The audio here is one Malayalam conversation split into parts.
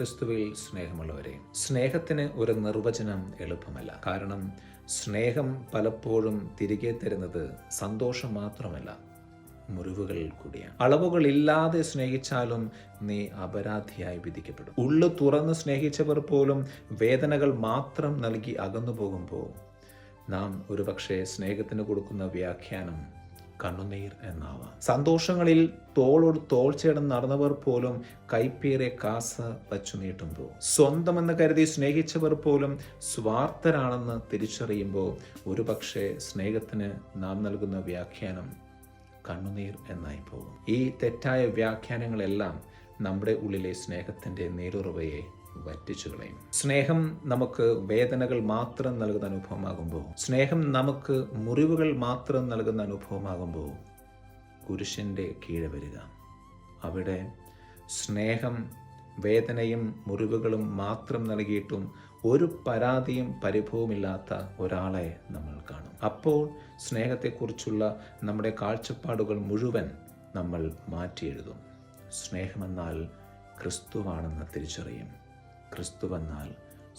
ക്രിസ്തുവിൽ സ്നേഹമുള്ളവരെ, സ്നേഹത്തിന് ഒരു നിർവചനം എളുപ്പമല്ല. കാരണം സ്നേഹം പലപ്പോഴും തിരികെ തരുന്നത് സന്തോഷം മാത്രമല്ല, മുറിവുകൾ കൂടിയാണ്. അളവുകളില്ലാതെ സ്നേഹിച്ചാലും നീ അപരാധിയായി വിധിക്കപ്പെടും. ഉള്ളു തുറന്ന് സ്നേഹിച്ചവർ പോലും വേദനകൾ മാത്രം നൽകി അകന്നു പോകുമ്പോൾ നാം ഒരുപക്ഷെ സ്നേഹത്തിന് കൊടുക്കുന്ന വ്യാഖ്യാനം കണ്ണുനീർ എന്നാവാം. സന്തോഷങ്ങളിൽ തോളോട് തോൾ ചേർന്ന് നടന്നവർ പോലും കൈപ്പേറിയ കാസ വച്ചു നീട്ടുമ്പോൾ, സ്വന്തമെന്ന് കരുതി സ്നേഹിച്ചവർ പോലും സ്വാർത്ഥരാണെന്ന് തിരിച്ചറിയുമ്പോൾ ഒരുപക്ഷെ സ്നേഹത്തിന് നാം നൽകുന്ന വ്യാഖ്യാനം കണ്ണുനീർ എന്നായി പോകും. ഈ തെറ്റായ വ്യാഖ്യാനങ്ങളെല്ലാം നമ്മുടെ ഉള്ളിലെ സ്നേഹത്തിൻ്റെ നീരുറവയെ വറ്റിച്ചു കളയും. സ്നേഹം നമുക്ക് വേദനകൾ മാത്രം നൽകുന്ന അനുഭവമാകുമ്പോൾ, സ്നേഹം നമുക്ക് മുറിവുകൾ മാത്രം നൽകുന്ന അനുഭവമാകുമ്പോൾ കുരിശിൻ്റെ കീഴെ വരിക. അവിടെ സ്നേഹം വേദനയും മുറിവുകളും മാത്രം നൽകിയിട്ടും ഒരു പരാതിയും പരിഭവമില്ലാത്ത ഒരാളെ നമ്മൾ കാണും. അപ്പോൾ സ്നേഹത്തെക്കുറിച്ചുള്ള നമ്മുടെ കാഴ്ചപ്പാടുകൾ മുഴുവൻ നമ്മൾ മാറ്റിയെഴുതും. സ്നേഹമെന്നാൽ ക്രിസ്തുവാണെന്ന് തിരിച്ചറിയും. ക്രിസ്തുവെന്നാൽ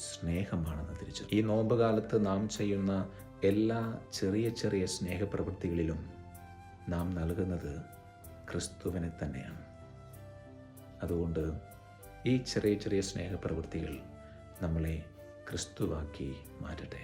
സ്നേഹമാണെന്ന് തിരിച്ചറിയും. ഈ നോമ്പുകാലത്ത് നാം ചെയ്യുന്ന എല്ലാ ചെറിയ ചെറിയ സ്നേഹപ്രവൃത്തികളിലും നാം നൽകുന്നത് ക്രിസ്തുവിനെ തന്നെയാണ്. അതുകൊണ്ട് ഈ ചെറിയ ചെറിയ സ്നേഹപ്രവൃത്തികൾ നമ്മളെ ക്രിസ്തുവാക്കി മാറ്റട്ടെ.